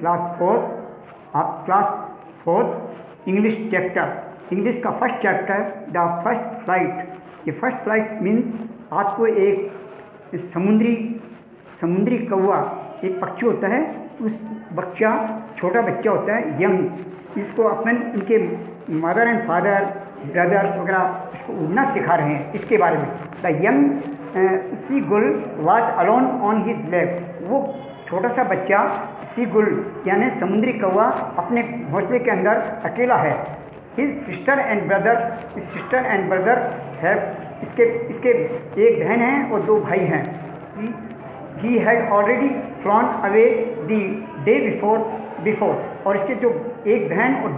Class fourth English chapter, English का first chapter the first flight. ये first flight means आपको एक समुद्री कौवा, एक पक्षी होता है, उस छोटा बच्चा होता है यंग, इसको इनके मदर एंड फादर ब्रदर्स वगैरह इसको उड़ना सिखा रहे हैं। इसके बारे में द यंग सी गुल was alone on his left, वो छोटा सा बच्चा सी गुल यानी समुद्री कौवा अपने घोंसले के अंदर अकेला है। हिज सिस्टर एंड ब्रदर है, इसके एक बहन है और दो भाई हैं। He had already flown away the day before, और इसके जो एक बहन और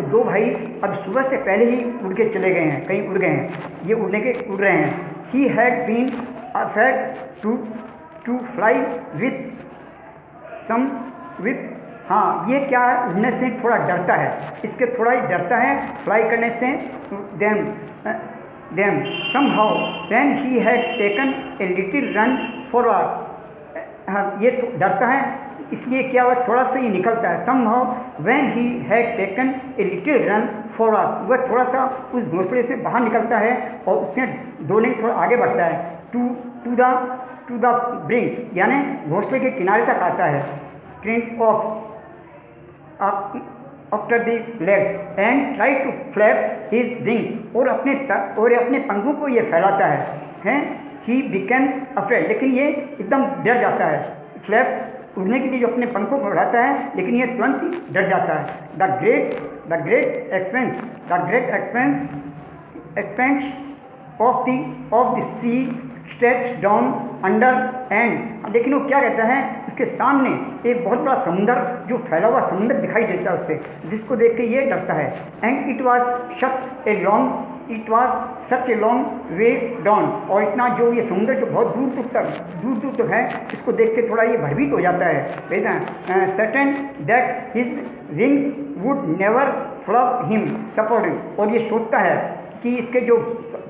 दो भाई अब सुबह से पहले ही उड़ के चले गए हैं, कहीं उड़ गए हैं, ये उड़ रहे हैं। He had been affect to fly with हाँ, ये क्या है, उड़ने से थोड़ा डरता है, इसके थोड़ा ही डरता है फ्लाई करने से। Them somehow when he had taken a little run forward, ये डरता है इसलिए क्या हुआ, थोड़ा सा ही निकलता है। somehow when he had taken a little run forward, वह थोड़ा सा उस घोंसले से बाहर निकलता है और उसने दौड़ने थोड़ा आगे बढ़ता है। टू द ब्रिंक यानी घोंसले के किनारे तक आता है। ट्रिंक of after the leg and try to flap his wings, और अपने पंखों को ये फैलाता है। ही बिकम्स अफ्रेड, लेकिन ये एकदम डर जाता है। फ्लैप उड़ने के लिए जो अपने पंखों को बढ़ाता है, लेकिन ये तुरंत ही डर जाता है। The great expanse of the sea stretch down under and, लेकिन वो क्या कहता है, उसके सामने एक बहुत बड़ा समुंदर जो फैला हुआ समुंदर दिखाई देता है उसे, जिसको देख के ये डरता है। And it was such a long way down, और इतना जो ये समुंदर जो बहुत दूर तक है, इसको देख के थोड़ा ये भयभीत हो जाता है। Certain that his wings would never flop him supporting, और ये सोचता है कि इसके जो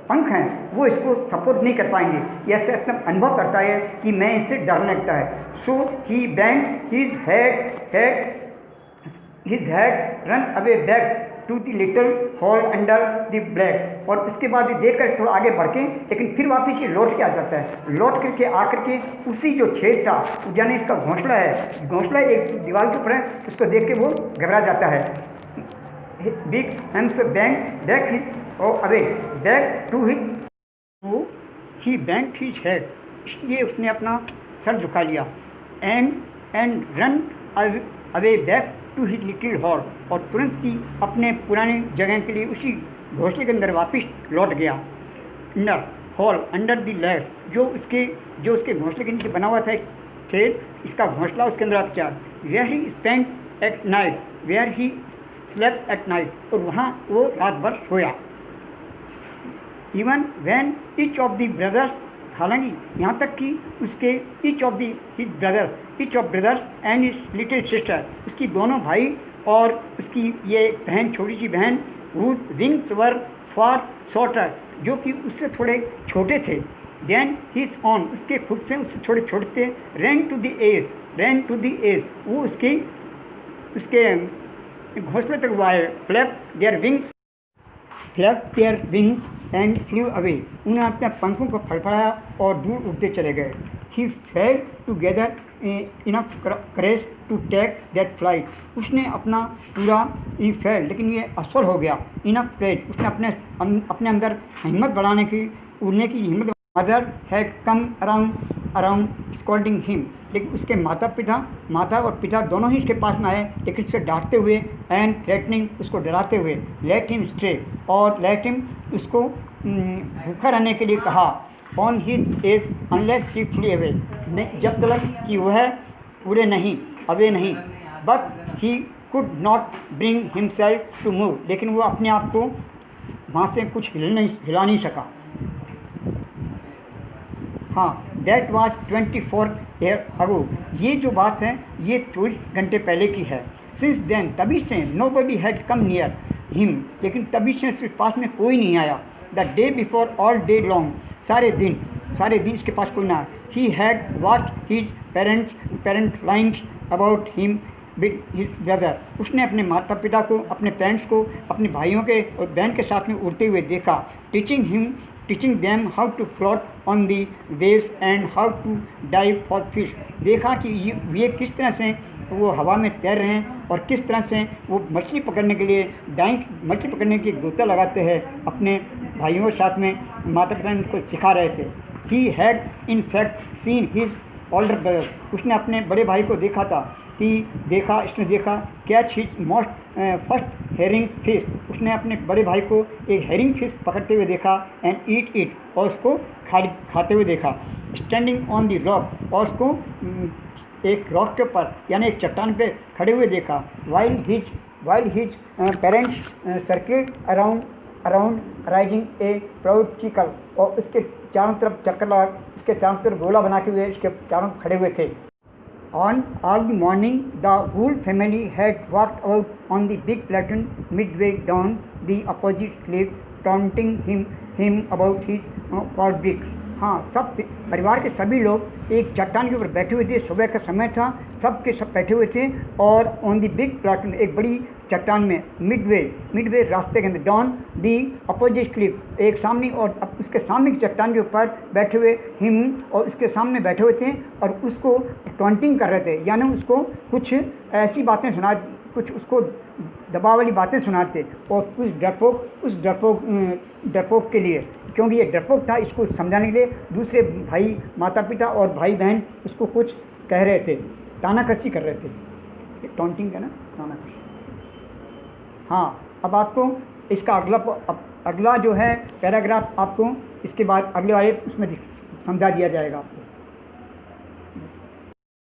पंख हैं वो इसको सपोर्ट नहीं कर पाएंगे, ये ऐसे अपना अनुभव करता है कि मैं इससे डरने लगता है। So he bend his head run away back to the little hole under the black, और इसके बाद ये देख कर थोड़ा आगे बढ़ के, लेकिन फिर वापस ये लौट के आ जाता है। लौट करके आकर के उसी जो छेद था, यानी इसका घोंसला एक दीवार के ऊपर है, उसको देख के वो घबरा जाता है। Big hams band back his away back to his, वो ही बैंक हिज हेड, इसलिए उसने अपना सर झुका लिया। And ran away back to his little hall, और तुरंत सी अपने पुराने जगह के लिए उसी घोंसले के अंदर वापस लौट गया। Under hall under the leg, जो उसके घोंसले के नीचे बना हुआ था एक छेद, इसका घोंसला उसके अंदर बचा। Where he spent at night, where he slept at night, और वहाँ वो रात भर सोया। Even when each of the brothers, हालांकि यहाँ तक कि उसके each of brothers and his little sister, उसकी दोनों भाई और उसकी ये बहन, छोटी सी बहन, whose wings were far shorter, जो कि उससे थोड़े छोटे थे, देन हिज ऑन, उसके खुद से उससे थोड़े छोटे थे। रैन टू द एज, वो उसके घोंसले तक हुआ है। Flap their wings and flu away, उन्होंने अपने पंखों को फड़फड़ाया और दूर उड़ते चले गए। He fail to gather enough courage to take that flight, उसने अपना पूरा फेल, लेकिन ये असफल हो गया। इनफ करेज, उसने अपने अंदर हिम्मत बढ़ाने की, उड़ने की हिम्मत। Mother had come around scolding him, लेकिन उसके माता और पिता दोनों ही इसके पास में आए, लेकिन उसे डांटते हुए एंड थ्रेटनिंग, उसको डराते हुए। लेट हिम स्टे, और लेट हिम, उसको भूखा रहने के लिए कहा। On his edge unless he flew away, जब तक कि वह उड़े नहीं, अवे नहीं। But he could not bring himself to move, लेकिन वो अपने आप को वहाँ से कुछ हिला नहीं सका। हाँ, दैट वाज 24 ईयर अगो, ये जो बात है ये 24 घंटे पहले की है। सिंस देन, तभी से, nobody had come near him, लेकिन तभी से उसके पास में कोई नहीं आया। The day before all day long, सारे दिन इसके पास कोई ना। He had watched his parent lines about him with his brother. उसने अपने माता पिता को, अपने पेरेंट्स को अपने भाइयों के और बहन के साथ में उड़ते हुए देखा। Teaching them how to float on the waves and how to dive for fish. देखा कि ये किस तरह से वो हवा में तैर रहे हैं और किस तरह से वो मछली पकड़ने के लिए मछली पकड़ने की गोता लगाते हैं। अपने भाइयों के साथ में माता पिता ने उनको सिखा रहे थे। He had in fact seen his older brother. उसने अपने बड़े भाई को देखा था इसने देखा catch his most first herring fish. उसने अपने बड़े भाई को एक हेरिंग फिश पकड़ते हुए देखा एंड ईट इट, और उसको खाते हुए देखा। स्टैंडिंग ऑन द रॉक, और उसको एक रॉक के ऊपर यानी एक चट्टान पे खड़े हुए देखा। While his parents circle around rising a proud चिकल, और उसके चारों तरफ चक्कर लगा, उसके चारों तरफ गोला बना के हुए उसके चारों खड़े हुए थे। On all the morning, the whole family had walked out on the big plateau midway down the opposite cliff, taunting him about his codbricks. हाँ, सब परिवार के सभी लोग एक चट्टान के ऊपर बैठे हुए थे। सुबह का समय था, सब बैठे हुए थे और ऑन दी बिग प्लाटून, एक बड़ी चट्टान में, मिडवे रास्ते के अंदर, डाउन दी अपोजिट क्लिफ्स, एक सामने और उसके सामने की चट्टान के ऊपर बैठे हुए हिम, और उसके सामने बैठे हुए थे और उसको टॉन्टिंग कर रहे थे, यानी उसको कुछ ऐसी बातें कुछ उसको दबाव वाली बातें सुनाते। और उस डरपोक के लिए, क्योंकि ये डरपोक था, इसको समझाने के लिए दूसरे भाई, माता पिता और भाई बहन उसको कुछ कह रहे थे, तानाकसी कर रहे थे। टॉन्टिंग है ना, तानाकसी। हाँ, अब आपको इसका अगला जो है पैराग्राफ आपको इसके बाद अगले वाले उसमें समझा दिया जाएगा।